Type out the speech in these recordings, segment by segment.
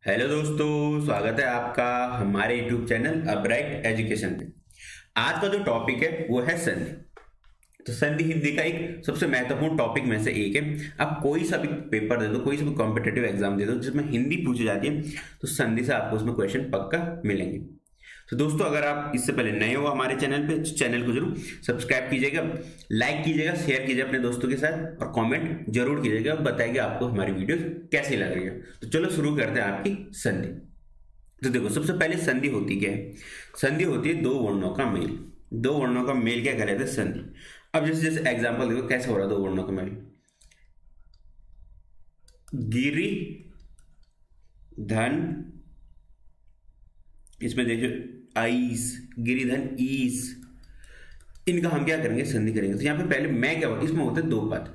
Hello दोस्तों, स्वागत है आपका हमारे यूट्यूब चैनल अपराइट एजुकेशन पे। आज का जो टॉपिक है वो है संधि। तो संधि हिंदी का एक सबसे महत्वपूर्ण टॉपिक में से एक है। आप कोई सा भी पेपर दे दो, कोई सा भी कॉम्पिटेटिव एग्जाम दे दो जिसमें हिंदी पूछी जाती है, तो संधि से आपको उसमें क्वेश्चन पक्का मिलेंगे। तो दोस्तों, अगर आप इससे पहले नए हो हमारे चैनल पे, चैनल को जरूर सब्सक्राइब कीजिएगा, लाइक कीजिएगा, शेयर कीजिए अपने दोस्तों के साथ और कमेंट जरूर कीजिएगा, बताइए आपको हमारी वीडियो कैसी लग रही है। तो चलो शुरू करते हैं आपकी संधि। तो देखो, सबसे पहले संधि होती क्या है? संधि होती है दो वर्णों का मेल। दो वर्णों का मेल क्या कहते हैं? संधि। अब जैसे जैसे एग्जाम्पल देखो कैसे हो रहा है दो वर्णों का मेल। गिरि धन, इसमें देखिए आईस, गिरिधन ईस, इनका हम क्या करेंगे? संधि करेंगे। तो यहाँ पे पहले मैं क्या होगा, इसमें होते हैं दो पद,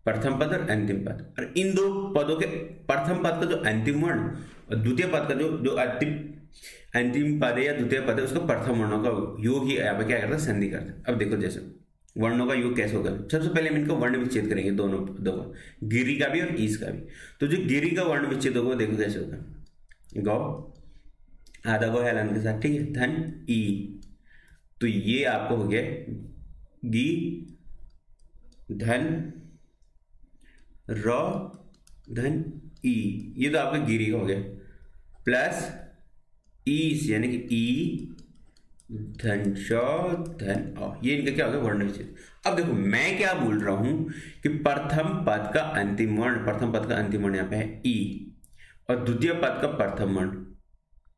प्रथम पद और अंतिम पद। और इन दो पदों के प्रथम पद का जो अंतिम वर्ण और द्वितीय पद का जो जो अंतिम पद है या द्वितीय पद है, उसको प्रथम वर्णों का योग ही यहाँ पे क्या करता है? संधि करता है। अब देखो जैसे वर्णों का योग कैसे होगा, सबसे पहले हम इनको वर्ण विच्छेद करेंगे, दोनों पदों का, गिरी का भी और ईस का भी। तो जो गिरी का वर्ण विच्छेद होगा देखो कैसे होगा, गौ आधा गो है हलन के साथ, ठीक है, धन ई। तो ये आपको हो गया गी धन रॉ धन ई, ये तो आपका गिरी का हो गया, प्लस ईस यानी कि ई धन शौ धन औ, ये इनका क्या हो गया? वर्ण विच्छेद। अब देखो मैं क्या बोल रहा हूं कि प्रथम पद का अंतिम वर्ण, प्रथम पद का अंतिम वर्ण यहां पे है ई, और द्वितीय पद का प्रथम वर्ण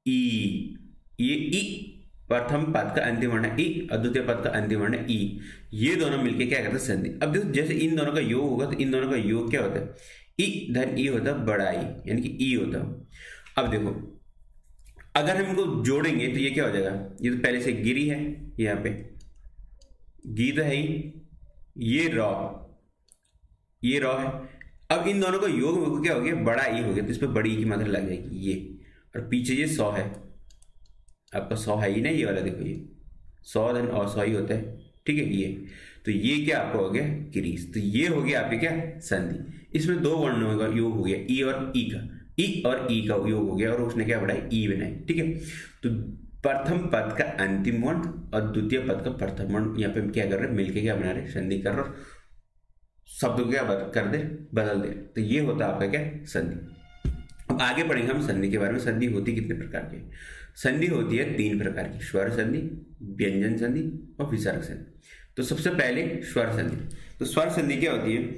ई। ये ई प्रथम पद का अंतिम वर्ण है ई और द्वितीय पद का अंतिम वर्ण है ई। ये दोनों मिलके क्या करते हैं? संधि। अब देखो जैसे इन दोनों का योग होगा तो इन दोनों का योग क्या होता है? ई धन ई होता है बड़ा ई, यानी कि ई होता है। अब देखो अगर हम इनको जोड़ेंगे तो ये क्या हो जाएगा? ये तो पहले से गिरी है, यहाँ पे गी तो है ही, ये रॉ, ये रॉ है। अब इन दोनों का योग क्या हो गया? बड़ा ई हो गया, तो इस पर बड़ी ई की मात्रा लग जाएगी ये, और पीछे ये 100 है, आपका 100 है ही ना, ये वाला देखो, ये 100 धन और 100 ही होता है, ठीक है ये। तो ये क्या आपका हो गया? गिरीश। तो ये हो गया आपके क्या? संधि। इसमें दो वर्णों का योग हो गया, ई और ई का, ई और ई का योग हो गया, और उसने क्या बढ़ाई? ई बनाई, ठीक है। तो प्रथम पद का अंतिम वर्ण और द्वितीय पद का प्रथम वर्ण यहाँ पे क्या कर रहे? मिलके क्या बना रहे? संधि कर रहे, शब्द को क्या कर दे? बदल दे। तो ये होता है आपका क्या? संधि। अब आगे पढ़ेंगे हम संधि के बारे में। संधि होती कितने प्रकार की? संधि होती है 3 प्रकार की, स्वर संधि, व्यंजन संधि और विसर्ग संधि। तो सबसे पहले स्वर संधि। तो स्वर संधि क्या होती है?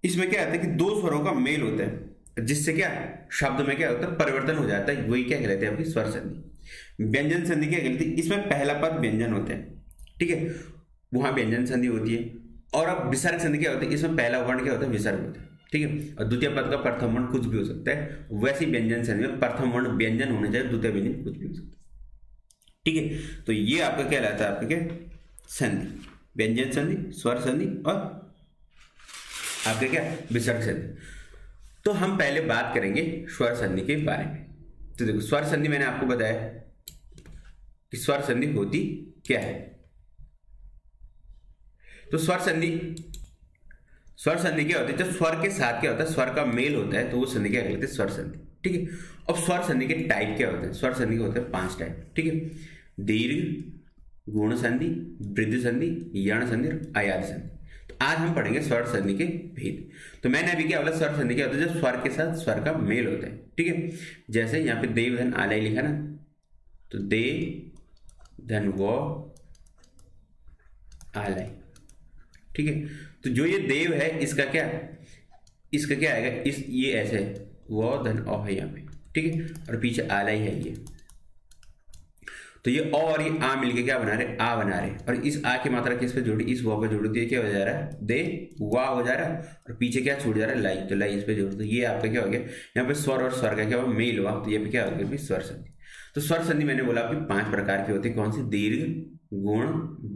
इसमें क्या होता है कि दो स्वरों का मेल होता है, जिससे क्या शब्द में क्या होता है? परिवर्तन हो जाता है, वही क्या कहलाते हैं? आपकी स्वर संधि। व्यंजन संधि क्या कहलाती है? इसमें पहला पद व्यंजन होता है, ठीक है, वहां व्यंजन संधि होती है। और अब विसर्ग संधि क्या होती है? इसमें पहला वर्ण क्या होता है? विसर्ग होता है, ठीक है। और द्वितीय पद का प्रथम वर्ण कुछ भी हो सकता है, वैसे व्यंजन संधि में प्रथम वर्ण व्यंजन होना चाहिए, द्वितीय व्यंजन कुछ भी हो सकता है, ठीक है। तो ये आपका क्या कहलाता है? आपका क्या? संधि, व्यंजन संधि, स्वर संधि और आपके क्या? विसर्ग संधि। तो हम पहले बात करेंगे स्वर संधि के बारे में। तो देखो स्वर संधि मैंने आपको बताया कि स्वर संधि होती क्या है। तो स्वर संधि क्या होती है? जब स्वर के साथ क्या होता है? स्वर का मेल होता है, तो वो संधि क्या कहलाती है? स्वर संधि, ठीक है। अब स्वर संधि के टाइप क्या होते हैं? स्वर संधि के होते हैं 5 टाइप, ठीक है। दीर्घ, गुण संधि, वृद्धि संधि, यण संधि और आयाति संधि। तो आज हम पढ़ेंगे स्वर संधि के भेद। तो मैंने अभी क्या बोला? स्वर संधि क्या होता है? जब स्वर के साथ स्वर का मेल होता है, ठीक है। जैसे यहाँ पे देव धन आलय लिखा ना, तो दे धन वो आलय, ठीक है। तो जो ये देव है इसका क्या आएगा? इस ये ऐसे वो धन औ है यहाँ पे, ठीक है, और पीछे आलय है ये। तो ये औ और ये आ मिलके क्या बना रहे? आ बना रहे। और इस आ की मात्रा किस पे जोड़ी? इस वो पे जोड़ी, तो ये क्या हो जा रहा है? दे वाह हो जा रहा है, और पीछे क्या छूट जा रहा है? लाई। तो लाई इस पे जोड़, तो ये आपका क्या हो गया? यहाँ पे स्वर और स्वर का क्या हुआ? मेल हुआ, तो ये पे क्या हो गया? स्वर संधि। तो स्वर संधि मैंने बोला आपकी 5 प्रकार की होती है। कौन सी? दीर्घ, गुण,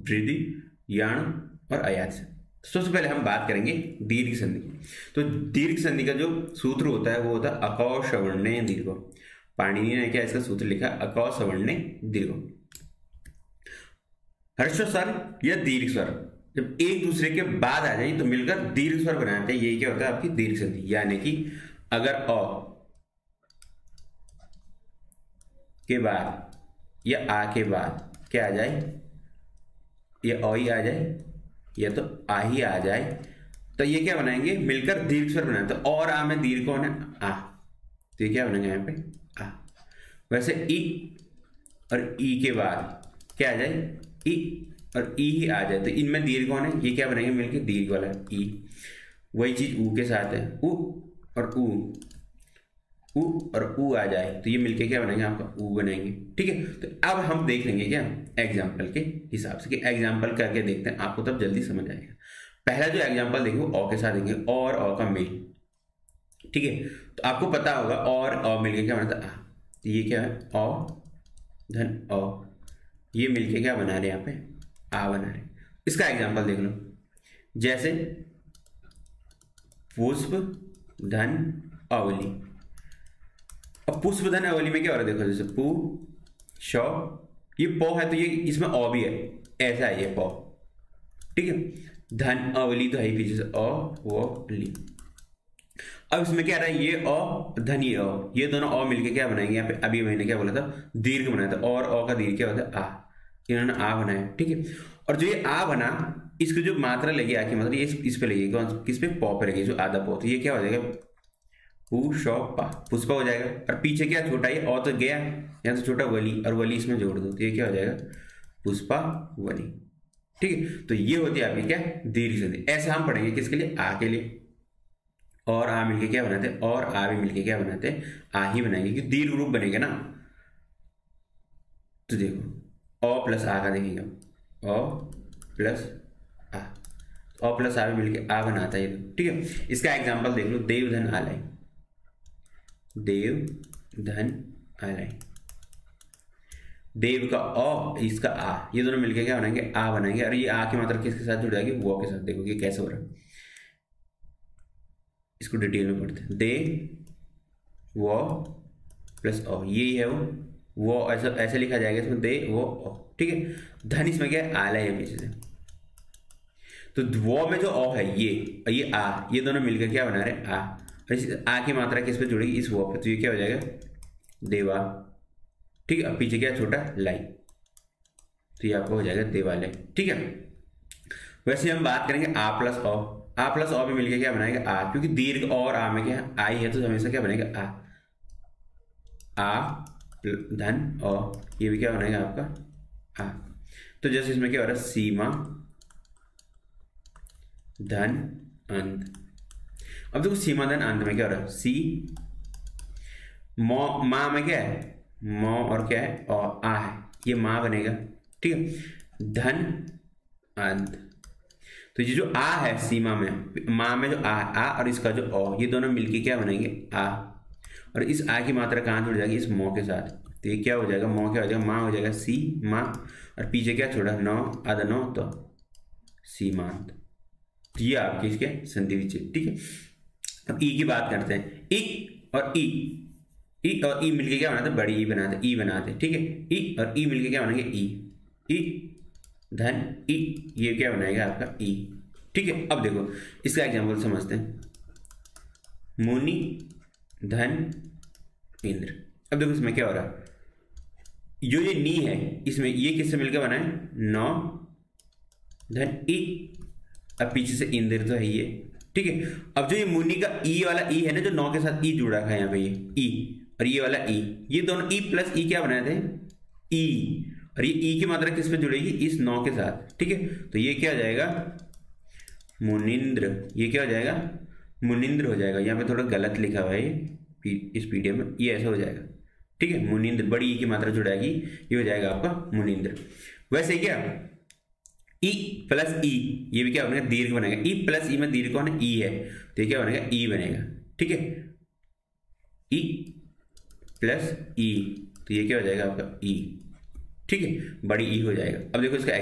वृद्धि, यण और आयाति संधि। सबसे पहले हम बात करेंगे दीर्घ संधि की। तो दीर्घ संधि का जो सूत्र होता है वो होता है अकौ सवर्णे दीर्घो। पाणिनि ने क्या इसका सूत्र लिखा? अकौ सवर्णे दीर्घो। ह्रस्व स्वर या दीर्घ स्वर जब एक दूसरे के बाद आ जाए तो मिलकर दीर्घ स्वर बनाते हैं, यही क्या होता है? आपकी दीर्घ संधि। यानी कि अगर अ के बाद या आ के बाद क्या आ जाए, या अ ही आ जाए या तो आ ही आ जाए, तो ये क्या बनाएंगे, मिलकर दीर्घ स्वर बनाए। तो और आ में दीर्घ कौन है, आ, तो ये क्या बनेगा यहाँ पे आ। वैसे ई और ई के बाद क्या आ जाए, ई और ई ही आ जाए, तो इनमें दीर्घ कौन है, ये क्या बनेंगे मिलकर दीर्घ वाला ई। वही चीज ऊ के साथ है, ऊ और ऊ, ऊ और ऊ आ जाए तो ये मिलके क्या बनेंगे आपका ऊ बनेंगे। ठीक है, तो अब हम देख लेंगे क्या एग्जाम्पल के हिसाब से, कि एग्जाम्पल करके देखते हैं, आपको तब जल्दी समझ आएगा। पहला जो एग्जाम्पल देंगे वो अ के साथ देंगे, और अ का मेल। ठीक है, तो आपको पता होगा और अ मिलके क्या बनता है आ, तो ये क्या है अ धन अ, ये मिलके क्या बना रहे हैं यहाँ पे आ बना रहे। इसका एग्जाम्पल देख लो, जैसे पुष्प धन अवली। अब पुष्प धन अवली में क्या हो रहा है, देखो जैसे पू श, ये पौ है तो ये इसमें अ भी है, ऐसा है ये पौ। ठीक है, धन अवली तो है ही पीछे से अ वो ली। अब इसमें क्या आ रहा है, ये अ धन ये अ, ये दोनों अ मिलके क्या बनाएंगे यहाँ पे, अभी मैंने क्या बोला था दीर्घ बनाया था, और अ का दीर्घ क्या होता है आ, इन्होंने आ बनाया। ठीक है, और जो ये आ बना इसकी जो मात्रा लगी आ की मात्रा ये इस पे लगेगी, कौन किस पे पौ पे लगेगी, जो आधा पौ, तो ये क्या हो जाएगा पू श पा, पुष्पा हो जाएगा। और पीछे क्या छोटा ये और तो गया यहाँ तो छोटा वली, और वली इसमें जोड़ दो तो ये क्या हो जाएगा पुष्पा वली। ठीक है, तो ये होती है आपकी क्या दीर्घ संधि। ऐसे हम पढ़ेंगे किसके लिए, आ के लिए। और आ मिलके क्या बनाते हैं, और आ भी मिलके क्या बनाते हैं आ ही बनाएंगे, क्योंकि दीर्घ रूप बनेगा ना। तो देखो अ प्लस आ का देखेंगे, अ प्लस आ, अ प्लस आ भी मिलके आ बनाता है ये। ठीक है, इसका एग्जांपल देख लो, देव धन आलय, देव धन आलय, देव का अ इसका आ, ये दोनों मिलके क्या बनाएंगे आ बनाएंगे। और ये आ की मात्रा किसके साथ जुड़ जाएगी, वो के साथ। देखो ये कैसे हो रहा है, इसको डिटेल में पढ़ते हैं। दे वो प्लस अ, यही है वो ऐसा ऐसे लिखा जाएगा इसमें, दे वो अ। ठीक है, धन इसमें क्या है आलय है पीछे से, तो वो में जो अ है ये आ, ये दोनों मिलकर क्या बना रहे आ, और इस आ की मात्रा किस पे जुड़ेगी इस वो पे, तो ये क्या हो जाएगा देवा। ठीक है, अब पीछे क्या छोटा लाई, तो ये आपको हो जाएगा देवालय। ठीक है, वैसे हम बात करेंगे आ प्लस अ भी मिलकर क्या बनाएगा आ, क्योंकि दीर्घ और आ में क्या आई है तो हमेशा क्या बनेगा आ धन अ, ये भी क्या बनेगा आपका आ। तो जैसे इसमें क्या हो रहा है सीमा धन अंत। अब देखो सीमा धन अंत में क्या हो रहा है सी, मौ माँ में क्या है मौ और क्या है और आ है, ये माँ बनेगा। ठीक है, धन अंत, तो ये जो आ है सीमा में, माँ में जो आ और इसका जो अ, ये दोनों मिलके क्या बनेंगे आ, और इस आ की मात्रा कहाँ जुड़ जाएगी इस मौ के साथ, तो ये क्या हो जाएगा मौ क्या हो जाएगा माँ हो जाएगा सी माँ, और पीछे क्या छोड़ा नौ आधा नौ तो सीमांत। तो ये आपके इसके संधि विच्छेद। ठीक है, अब ई की बात करते हैं, ई और ई मिलके क्या बनाते हैं बड़ी ई बनाते हैं, ई बनाते हैं। ठीक है, ई और ई मिलके क्या बनाएंगे ई धन ई, ये क्या बनाएगा आपका ई। ठीक है, अब देखो इसका एग्जांपल समझते हैं, मुनि धन इंद्र। अब देखो इसमें क्या हो रहा है, जो ये नी है इसमें ये किससे मिलकर बना है नौ धन ई, अब पीछे से इंद्र तो है ये। ठीक है, अब जो ये मुनि का ई वाला ई है ना, जो नौ के साथ ई जुड़ा है यहाँ पे, ये ई और ये वाला ई, ये दोनों ई प्लस ई क्या बनाए थे ई, और ये ई की मात्रा किस पे जुड़ेगी इस नौ के साथ। ठीक है, तो ये क्या हो जाएगा मुनिंद्र, ये क्या हो जाएगा मुनिंद्र हो जाएगा। यहाँ पे थोड़ा गलत लिखा हुआ है ये इस पीडीएफ में, ये ऐसा हो जाएगा। ठीक है, मुनिंद्र बड़ी ई की मात्रा जुड़ाएगी, ये हो जाएगा आपका मुनिंद्र। वैसे क्या ई प्लस ई, ये भी क्या बनेगा दीर्घ बनेगा, ई प्लस ई में दीर्घ कौन है ई है, तो ये क्या बनेगा ई बनेगा। ठीक है, ई प्लस ई, तो ये क्या हो जाएगा आपका ई। ठीक है, बड़ी ई हो जाएगा। अब देखो इसका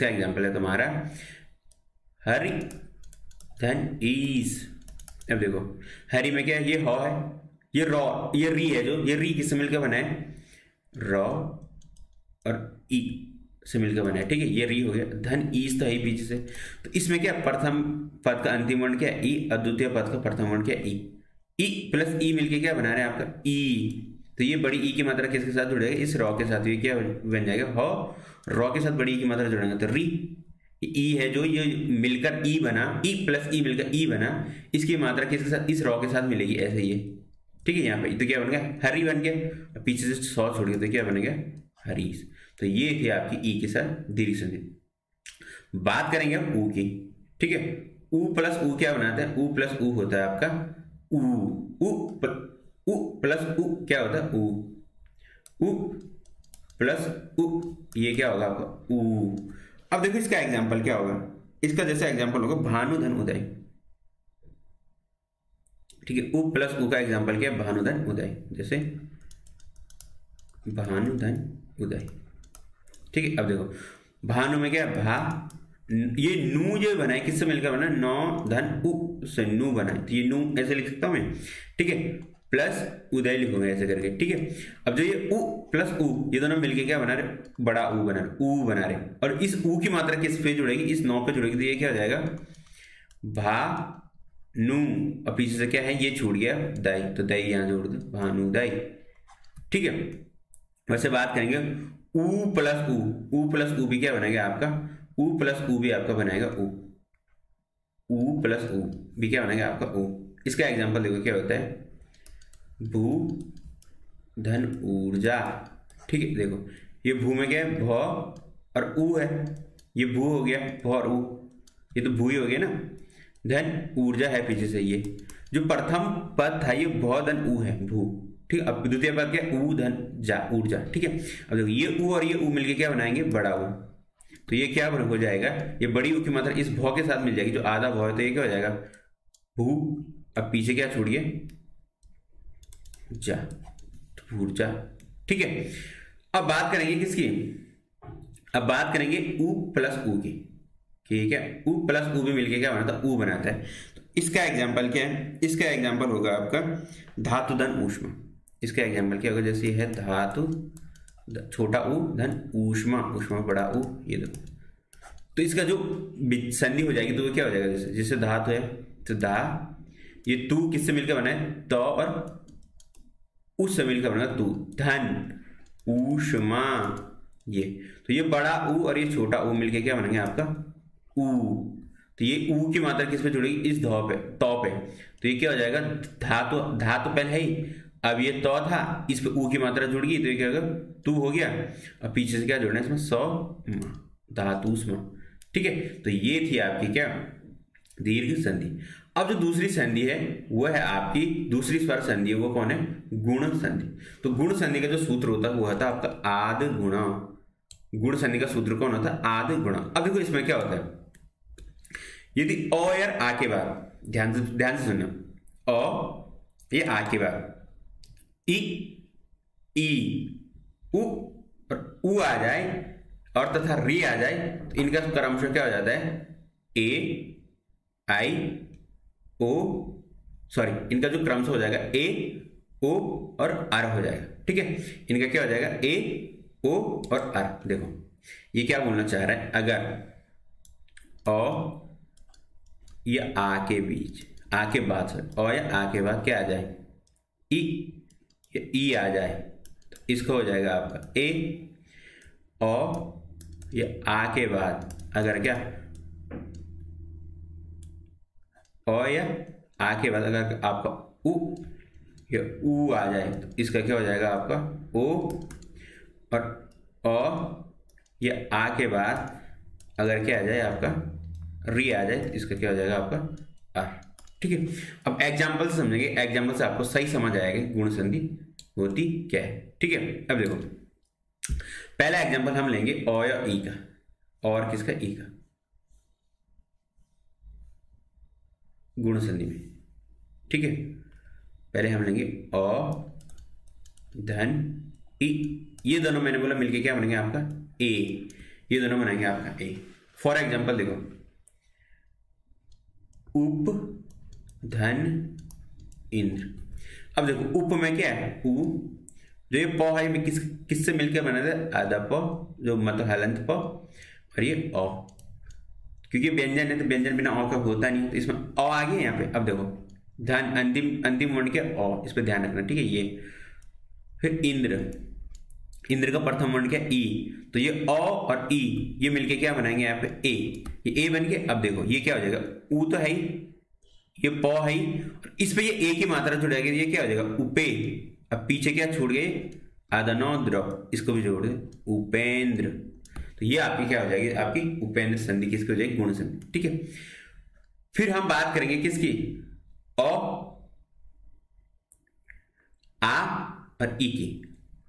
एग्जाम्पल है तुम्हारा हरि धन ईस। अब देखो हरि में क्या है ये ह है, ये रॉ, ये री है, जो ये री किससे मिलकर बना है रॉ और ई से मिलकर बना है। ठीक है, ये री हो गया, धन ईस तो है पीछे से, तो इसमें क्या प्रथम पद का अंतिम वर्ण क्या है ई, और द्वितीय पद का प्रथम वर्ण क्या है ई प्लस ई मिलके क्या बना रहे हैं आपका ई। तो ये बड़ी ई की मात्रा किसके साथ जुड़ेगा, इस रॉ के साथ, ये क्या बन जाएगा ह, रॉ के साथ बड़ी ई की मात्रा जुड़ेगा तो री। ई है जो ये मिलकर ई बना, ई प्लस ई मिलकर ई बना, इसकी मात्रा किसके साथ, इस रॉ के साथ मिलेगी, ऐसे ये। ठीक है, यहाँ पे तो क्या बन गया, हरी बन गया, पीछे से 100 छोड़ गया तो क्या बनेगा, हरीश। तो ये थी आपकी ई के साथ दीर्घ संधि। बात करेंगे अब ऊ की। ठीक है, ऊ प्लस ऊ क्या बनाते हैं, ऊ प्लस ऊ होता है आपका ऊ, ऊ प्लस ऊ क्या होता है, ऊ प्लस ऊ, ये क्या होगा आपका ऊ। अब देखो इसका एग्जाम्पल क्या होगा, इसका जैसे एग्जाम्पल होगा भानुधन उदय। ठीक है, ऊ प्लस ऊ का एग्जाम्पल क्या है, भानुधन उदय, जैसे भानुधन उदय। ठीक है, अब देखो भानु में क्या है, भा, ये नू जो बना है किससे मिलकर बना, नौ धन उ से नू बना है, तो ये नू ऐसे लिख सकता हूं मैं। ठीक है, प्लस उदय लिखूंगा ऐसे करके। ठीक है, अब जो ये उ प्लस उ, ये दोनों मिलके क्या बना रहे, बड़ा ऊ बना रहे, ऊ बना रहे। और इस ऊ की मात्रा किस पे जुड़ेगी, इस 9 पे जुड़ेगी, तो ये क्या हो जाएगा, भा नू, और पीछे से क्या है, ये छूट गया दई, तो दई यहां जोड़ दो, भानुदय। ठीक है, वैसे बात करेंगे ऊ प्लस ऊ प्लस ऊ भी क्या बनेगा आपका, ऊ प्लस ऊ भी आपका बनाएगा ऊ प्लस ऊ भी क्या बनेगा आपका ऊ। इसका एग्जांपल देखो क्या होता है, भू धन ऊर्जा। ठीक है, देखो ये भू में क्या है, भ और ऊ है, ये भू हो गया, भ और ऊ, ये तो भू ही हो गया ना। धन ऊर्जा है पीछे से, ये जो प्रथम पद था ये भ धन ऊ है, भू। ठीक है, अब द्वितीय पद क्या, ऊ धन जा ऊर्जा। ठीक है, अब देखो ये ऊ और ये ऊ मिलके क्या बनाएंगे, बड़ा ऊ। तो ये क्या हो जाएगा, ये बड़ी ऊ की मात्रा इस भौ के साथ मिल जाएगी, जो आधा भौ है, तो ये क्या हो जाएगा, भू। अब पीछे क्या छोड़िए, जा, ऊर्जा। ठीक है, अब बात करेंगे किसकी, अब बात करेंगे ऊ प्लस ऊ की। ठीक है, ऊ प्लस ऊ भी मिलके क्या बनाता है, ऊ बनाता है। तो इसका एग्जाम्पल क्या है, इसका एग्जाम्पल होगा आपका धातु धन ऊष्मा। इसका एग्जाम्पल क्या होगा, जैसे ये है धातु, छोटा ऊ धन ऊष्मा, ऊष्मा बड़ा ऊ, ये दो। तो इसका जो संधि हो जाएगी तो वो क्या हो जाएगा, जैसे जैसे धातु है तो धा, ये तू किससे मिलकर बना है, तो और उससे मिलकर बना तू, धन ऊष्मा, ये। तो ये बड़ा ऊ और ये छोटा ऊ मिलके क्या बनेंगे आपका ऊ। तो ये ऊ की मात्रा किस पे जुड़ेगी, इस धौ पे, तौ पे। तो ये क्या हो जाएगा, धातु, धातु पहले है ही, अब ये तौ था, इस पे ऊ की मात्रा जुड़ गई, तो ये क्या होगा, तू हो गया, और पीछे से क्या जोड़ना है इसमें, सौ धातुष्मा। ठीक है, तो ये थी आपकी क्या, दीर्घ संधि। अब जो दूसरी संधि है वो है आपकी, दूसरी स्वर संधि है वो कौन है, गुण संधि। तो गुण संधि का जो सूत्र होता है वो होता है आपका आदि गुणा। गुण संधि का सूत्र कौन होता है, आदि गुणा। अब देखो इसमें क्या होता है, यदि अ या आ के बाद, ध्यान से सुनना, अ ये आ के बाद ई उ और उ आ जाए और तथा री आ जाए, तो इनका क्रमशः क्या हो जाता है, ए आई ओ, सॉरी इनका जो क्रमशः हो जाएगा ए ओ और आर हो जाएगा। ठीक है, इनका क्या हो जाएगा, ए ओ और आर। देखो ये क्या बोलना चाह रहा है, अगर अ या आ के बीच, आ के बाद अ या आ के बाद क्या आ जाए, ई आ जाए, तो इसका हो जाएगा आपका ए। अ या आ के बाद अगर क्या, अ या आ के बाद अगर आपका उ या ऊ आ जाए, तो इसका क्या हो जाएगा आपका ओ। और अ या आ के बाद अगर क्या आ जाए आपका री आ जाए, तो इसका क्या हो जाएगा आपका आर। ठीक है, अब एग्जाम्पल से समझेंगे, एग्जाम्पल से आपको सही समझ आएगा गुण संधि होती क्या है। ठीक है, अब देखो पहला एग्जाम्पल हम लेंगे अ या ई का, और किसका, ई का, गुण संधि में। ठीक है, पहले हम लेंगे अ धन ई, ये दोनों मैंने बोला मिलके क्या बनेंगे आपका ए, ये दोनों बनाएंगे आपका ए। फॉर एग्जाम्पल देखो, उप धन इंद्र। अब देखो उप में क्या है, उ, जो ये प है में किससे मिलकर बना था, आधा प, जो मतलब हलंत प, और ये अ, क्योंकि व्यंजन है तो व्यंजन बिना अ का होता नहीं, तो इसमें अ आ गया यहाँ पे। अब देखो धन अंतिम वर्ण के अ, इस पर ध्यान रखना। ठीक है, ये फिर इंद्र, इंद्र का प्रथम वर्ण क्या ई, तो ये अ और ई ये मिलके क्या बनाएंगे यहाँ पे ए, ये ए बन के। अब देखो ये क्या हो जाएगा, ऊ तो है ही, ये प है ही, और इस पे ये ए की मात्रा जुड़ जाएगी, ये क्या हो जाएगा उपे। अब पीछे क्या छूट गए, आदनोद्र, इसको भी जोड़ दे उपेंद्र, तो ये आपकी क्या हो जाएगी, आपकी उपेंद्र संधि किसकी हो जाएगी, गुण संधि। ठीक है, फिर हम बात करेंगे किसकी, अ आ और ई की।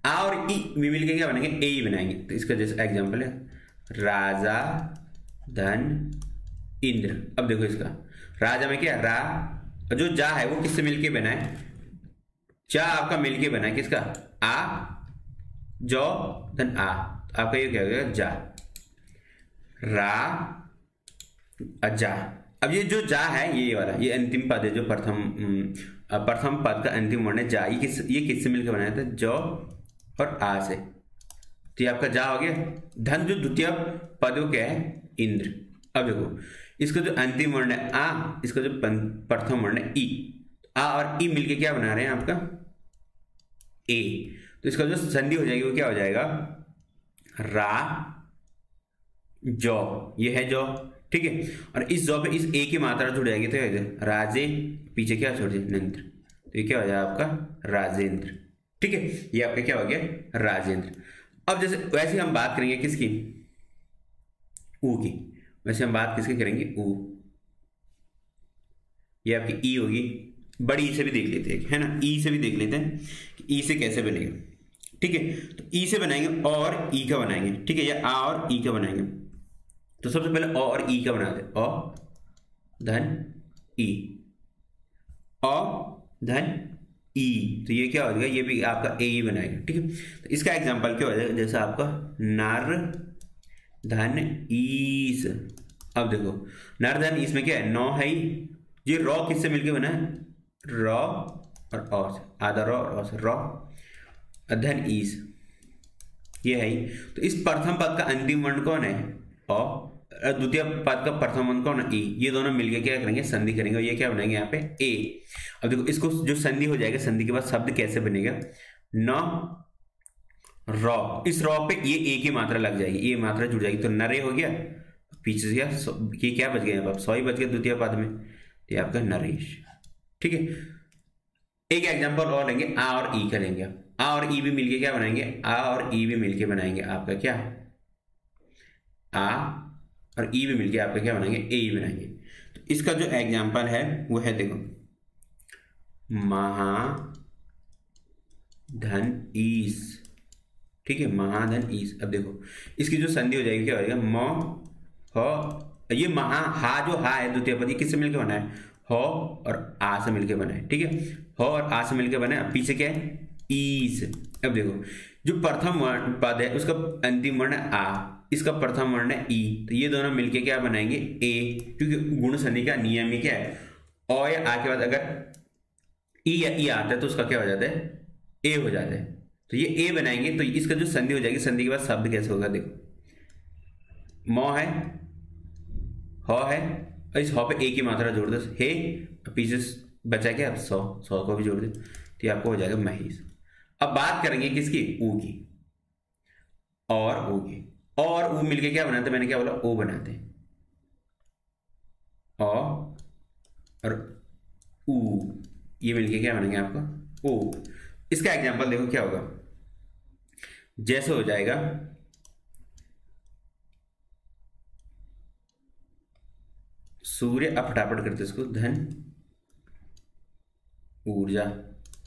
आ और ई मिलके क्या बनेंगे, ए ही बनाएंगे। तो इसका जैसे एग्जांपल है राजा धन इंद्र। अब देखो इसका राजा में क्या, रा, जो जा है वो किससे मिलके बना है, जा आपका मिलके बना है किसका, आ जो धन आ, आपका ये क्या हो गया जा, रा अजा। अब ये जो जा है ये वाला, ये अंतिम पद है जो प्रथम पद का अंतिम वर्ण है जा, ये किससे मिलकर बनाया था, जो और आ से, तो ये आपका जा हो गया। धन जो द्वितीय पद क्या है, इंद्र। अब देखो इसका जो अंतिम वर्ण है आ, इसका जो प्रथम वर्ण है ई, आ और ई मिलके क्या बना रहे हैं आपका ए, तो इसका जो संधि हो जाएगी वो क्या हो जाएगा, रा जो, ये है जो। ठीक है, और इस जो पे इस ए की मात्रा जुड़ जाएगी तो राजे, पीछे क्या छोड़ दिया नंद्र, तो ये क्या हो जाएगा आपका राजेंद्र। ठीक है, ये आपका क्या हो गया राजेंद्र। अब जैसे वैसे हम बात करेंगे किसकी, ऊ की, वैसे हम बात किसकी करेंगे, ऊ, ये आपकी ई होगी, बड़ी ई से भी देख लेते हैं है ना, ई से भी देख लेते हैं कि ई से कैसे बनेगा। ठीक है, तो ई से बनाएंगे और ई का बनाएंगे। ठीक है, या आ और ई का बनाएंगे। तो सबसे पहले अ और ई का बनाते हैं, अ धन ई, अ धन ई, तो ये क्या हो जाएगा, ये भी आपका ए ही बनाएगा। ठीक है, तो इसका एग्जांपल क्या हो जाएगा, जैसे आपका नर धन ईस। अब देखो नर धन ईस में क्या है, नौ है ही, ये रॉ किससे मिलके बना है, रॉ और अ से, आधा रॉ और अ से, रॉ धन ईस, ये है ही। तो इस प्रथम पद का अंतिम वर्ण कौन है, अ, द्वितीय पद का प्रथम वर्ण कौन है, ई, ये दोनों मिलके क्या करेंगे, संधि करेंगे, और ये क्या बनाएंगे यहाँ पे ए। अब देखो इसको जो संधि हो जाएगा, संधि के बाद शब्द कैसे बनेगा, न रॉ, इस रॉ पे ये ए की मात्रा लग जाएगी, ये मात्रा जुड़ जाएगी, तो नरे हो गया, पीछे से ये क्या बच गया, अब सॉरी बच गया द्वितीय पद में, तो ये आपका नरेश। ठीक है, एक एग्जांपल और लेंगे, आ और ई का लेंगे। आ और ई भी मिलके क्या बनाएंगे, आ और ई भी मिलके बनाएंगे आपका क्या, आ और ई भी मिलके आपका क्या बनाएंगे, ए ही बनाएंगे। तो इसका जो एग्जांपल है वो है देखो महाधन ईस। ठीक है, महाधन ईस। अब देखो इसकी जो संधि हो जाएगी क्या हो जाएगा, म ह, ये महा, हा जो हा है द्वितीय पद, ये किससे मिलकर बना है, हो और आ से मिलकर बना है। ठीक है, हो और आ से मिलकर बना है, पीछे क्या है ईस। अब देखो जो प्रथम वर्ण पद है उसका अंतिम वर्ण है आ, इसका प्रथम वर्ण है ई, तो ये दोनों मिलके क्या बनाएंगे ए, क्योंकि गुण संधि का नियम ही क्या है, अ या आ के बाद अगर ई या ई आता है तो उसका क्या हो जाता है, ए हो जाता है, तो ये ए बनाएंगे। तो इसका जो संधि हो जाएगी, संधि के बाद शब्द कैसे होगा, देखो मौ है, ह है, और इस ह पे ए की मात्रा जोड़ दो, हे, पीछे बचा क्या, सौ, सौ को भी जोड़ दो, तो आपको हो जाएगा महेश। अब बात करेंगे किसकी, ऊ की, और ऊ की, और ऊ मिलके क्या बनाते, मैंने क्या बोला, ओ बनाते हैं, और ऊ, ये मिलके क्या बनेंगे आपका ओ। इसका एग्जांपल देखो क्या होगा, जैसे हो जाएगा सूर्य, अब फटाफट करते इसको, धन ऊर्जा,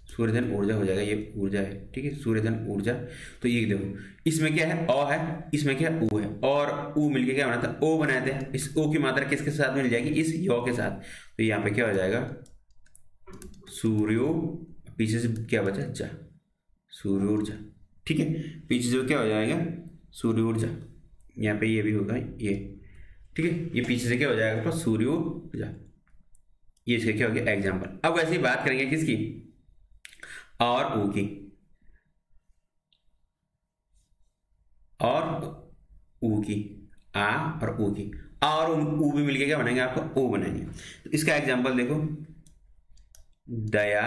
सूर्यधन ऊर्जा हो जाएगा, ये ऊर्जा है। ठीक है, सूर्यधन ऊर्जा। तो ये देखो इसमें क्या है, अ है, इसमें क्या है, ऊ है, और ऊ मिलके क्या बनाता है, ओ बनाते हैं। इस ओ की मात्रा किसके साथ मिल जाएगी, इस यो के साथ, तो यहाँ पे क्या हो जाएगा सूर्यो, पीछे से क्या बचा जा, सूर्य ऊर्जा। ठीक है, पीछे से क्या हो जाएगा सूर्य ऊर्जा, यहाँ पे ये भी होगा ये। ठीक है, ये पीछे से क्या हो जाएगा आपका सूर्य ऊर्जा, ये इसका क्या हो गया एग्जाम्पल। अब वैसे ही बात करेंगे किसकी, और ऊ की, और ऊ की, आ और ऊ की, आ और ऊ भी मिलके क्या बनाएंगे आपको ओ बनाएंगे। तो इसका एग्जांपल देखो, दया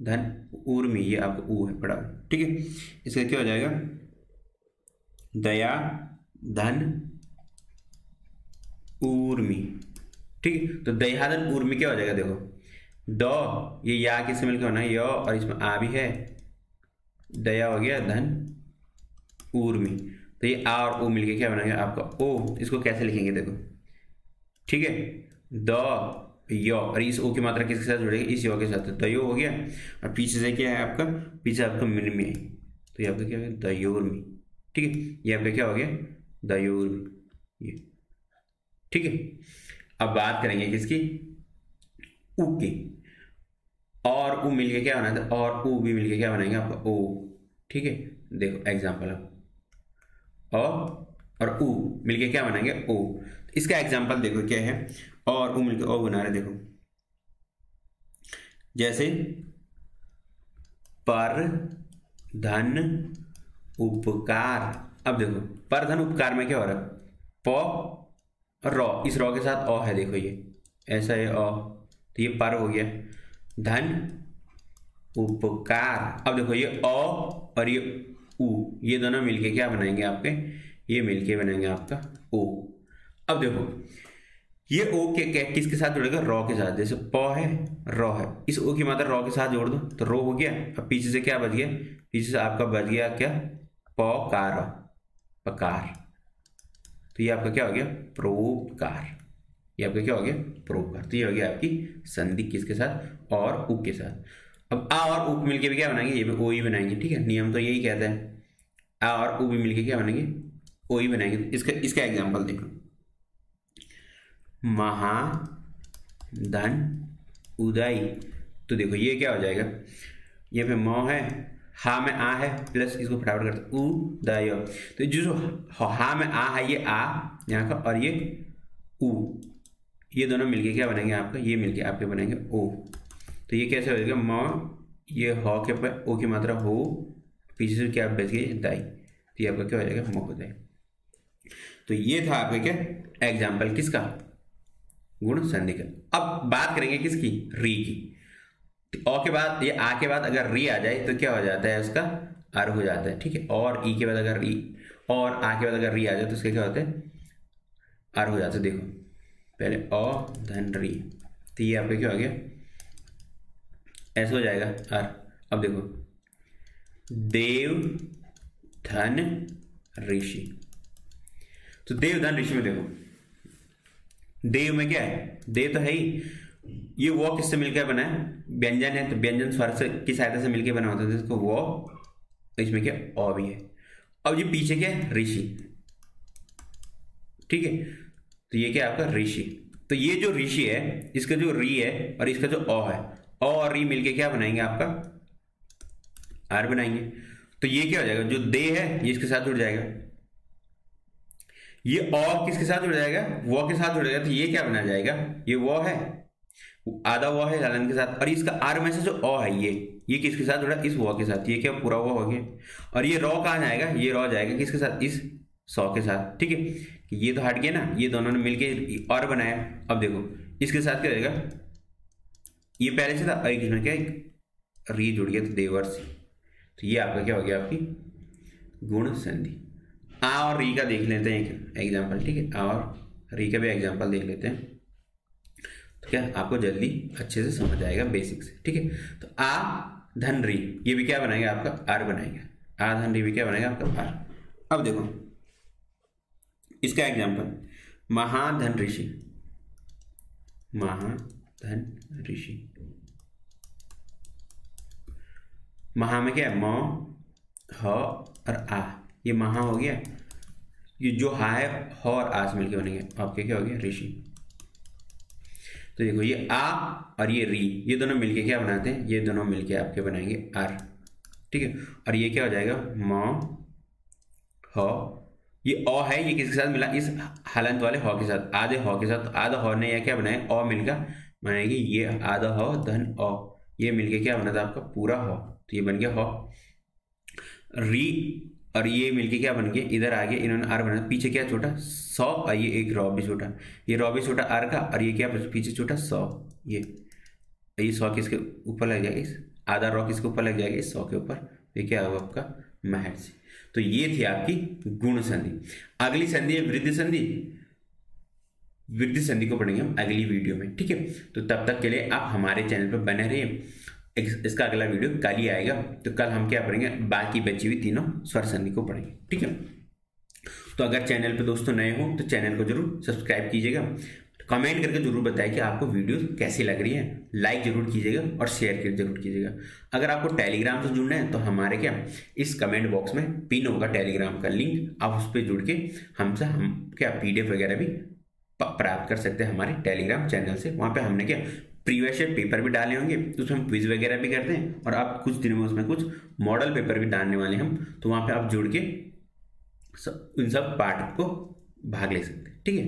धन ऊर्मी, ये आपका ऊ है पड़ा, ठीक है। इसका क्या हो जाएगा, दया धन ऊर्मी, ठीक है। तो दया धन ऊर्मी क्या हो जाएगा, देखो द, ये या किससे मिलकर होना है, य और इसमें आ भी है, दया हो गया धन ऊर्मी। तो ये आ और ओ मिलके क्या बनाएगा आपका ओ। इसको कैसे लिखेंगे देखो, ठीक है, द यो, और इस ओ की मात्रा किसके साथ जुड़ेगी, इस यो के साथ, तो दयो हो गया। और पीछे से क्या है आपका, पीछे आपका मिन में, तो ये आपका क्या हो गया, दयोर्मी, ठीक है। ये आपका क्या हो गया, दयोर्मी, ये ठीक है। अब बात करेंगे किसकी, उ की। और उ मिलके क्या बनाता है, और उ भी मिलके क्या बनाएंगे आपका ओ, ठीक है। देखो एग्जाम्पल, और उ मिलके क्या बनाएंगे ओ। इसका एग्जाम्पल देखो क्या है, और उ मिलके ओ बना रहे, देखो जैसे पर धन उपकार। अब देखो पर धन उपकार में क्या हो रहा है, प और रॉ, इस रॉ के साथ ओ है, देखो ये ऐसा है ओ, तो ये पर हो गया, धन उपकार। अब देखो ये ओ और ये उ, ये दोनों मिलके क्या बनाएंगे आपके, ये मिलके बनाएंगे आपका ओ। अब देखो ये ओ के किसके साथ जुड़ेगा, रॉ के साथ, जैसे प है रॉ है, इस ओ की मात्रा रॉ के साथ जोड़ दो तो रो हो गया। अब पीछे से क्या बच गया, पीछे से आपका बच गया क्या, पकार, पकार, तो ये आपका क्या हो गया, प्रोपकार, ये आपका क्या हो गया, प्रोपकार। तो ये हो गया आपकी संधि किसके साथ, और उ के साथ। अब आ और उ मिलके भी क्या बनाएंगे, ये भी ओ ही बनाएंगे, ठीक है। नियम तो यही कहता है, आ और उ भी मिलके क्या बनेंगे, ओ ही बनाएंगे। इसका एग्जाम्पल देखो, महाधन उदय। तो देखो ये क्या हो जाएगा, ये पे म है, हा में आ है, प्लस इसको फटाफट करते उदय। तो जो हा में आ है, ये आ यहाँ का, और ये उ, ये दोनों मिलके क्या बनेंगे आपका, ये मिलके आपके बनेंगे ओ। तो ये कैसे हो जाएगा, म, ये ह के पर ओ की मात्रा हो, पीछे से क्या बच गई दाई, तो ये आपका क्या हो जाएगा, महोदय। तो ये था आपका क्या एग्जाम्पल किसका, गुण संधि का। अब बात करेंगे किसकी, री की। तो अ के बाद, ये आ के बाद अगर री आ जाए तो क्या हो जाता है, उसका अर हो जाता है, ठीक है। और ई के बाद अगर री, और आ के बाद अगर री आ जाए तो उसका क्या होता है, अर हो जाता है। देखो पहले अ धन री, तो ये आपका क्या हो गया, ऐसे हो जाएगा अर। अब देखो देव धन ऋषि, तो देव धन ऋषि में देखो देव में क्या है, देव तो है ही, ये वो किससे मिलकर बना है, व्यंजन है, तो व्यंजन स्वर से की सहायता से मिलकर बना होता है, इसको वो, इसमें क्या ओ भी है। अब ये पीछे क्या है, ऋषि, ठीक है। तो ये क्या है आपका ऋषि। तो ये जो ऋषि है, इसका जो री है और इसका जो ओ है, ओ और री मिलके क्या बनाएंगे आपका आर बनाएंगे। तो ये क्या हो जाएगा, जो दे है ये इसके साथ जुड़ जाएगा, ये ओ किसके साथ जुड़ जाएगा, वो के साथ जुड़ जाएगा, तो ये क्या बना जाएगा, ये वो है, आधा वो है हलन के साथ, और इसका आर में से जो ओ है ये किसके साथ जुड़ा, इस वो के साथ, ये क्या पूरा वो हो गया। और ये रॉ कहाँ जाएगा, ये रॉ जाएगा किसके साथ, इस 100 के साथ, ठीक है। ये तो हट गया ना, ये दोनों ने मिलके और बनाया। अब देखो इसके साथ क्या हो जाएगा, ये पहले से था और इसमें क्या री जुड़ गया, तो देवर्षि। तो ये आपका क्या हो गया, आपकी गुण संधि। आ और री का देख लेते हैं एक एग्जाम्पल, ठीक है। आ और री का भी एग्जाम्पल देख लेते हैं, तो क्या आपको जल्दी अच्छे से समझ आएगा बेसिक से, ठीक है। तो आ धन री, ये भी क्या बनाएगा आपका आर बनाएगा, आ धन री भी क्या बनाएगा आपका आर। अब देखो इसका एग्जाम्पल, महाधन ऋषि, महाधन ऋषि, महा में क्या है, म ह और आ, ये महा हो गया, ये जो हा है ह और आ से मिलकर बनेंगे आपके क्या हो गया ऋषि। तो देखो ये आ और ये री, ये दोनों मिलके क्या बनाते हैं, ये दोनों मिलके आपके बनाएंगे आर, ठीक है। और ये क्या हो जाएगा, म ह, ये ओ है, ये किसके साथ मिला, इस हलंत वाले ह के साथ, आधे ह के साथ, आधा ह ने यह क्या बनाया, ओ मिलकर बनाएगी, ये आधा ह धन ओ, ये मिलके क्या बना था आपका पूरा ह, तो ये बन गया ह। री और ये मिलके क्या बन गया, इधर आगे इन्होंने आर बना, पीछे क्या छोटा 100, और ये एक रॉ भी छोटा, ये रॉ भी छोटा आर का, और ये क्या पीछे छोटा 100, ये 100 किसके ऊपर लग जाएगा, इस आधा रॉ किसके ऊपर लग जाएगा, 100 के ऊपर। ये क्या होगा आपका महर्षि। तो ये थी आपकी गुण संधि। अगली संधि है वृद्धि संधि। वृद्धि संधि को पढ़ेंगे हम अगली वीडियो में, ठीक है। तो तब तक के लिए आप हमारे चैनल पर बने रहिए। इसका अगला वीडियो कल ही आएगा। तो कल हम क्या पढ़ेंगे, बाकी बची हुई तीनों स्वर संधि को पढ़ेंगे, ठीक है। तो अगर चैनल पे दोस्तों नए हो तो चैनल को जरूर सब्सक्राइब कीजिएगा। कमेंट करके जरूर बताएं कि आपको वीडियो कैसी लग रही है। लाइक जरूर कीजिएगा और शेयर जरूर कीजिएगा। अगर आपको टेलीग्राम से जुड़ना है तो हमारे क्या इस कमेंट बॉक्स में पिन होगा टेलीग्राम का लिंक, आप उस पर जुड़ के हमसे हम क्या PDF वगैरह भी प्राप्त कर सकते हैं हमारे टेलीग्राम चैनल से। वहाँ पे हमने क्या प्रीवियस ईयर पेपर भी डाले होंगे, तो उसमें हम क्विज वगैरह भी करते हैं, और आप कुछ दिनों में उसमें कुछ मॉडल पेपर भी डालने वाले हम। तो वहाँ पे आप जुड़ के इन सब पार्ट को भाग ले सकते हैं, ठीक है।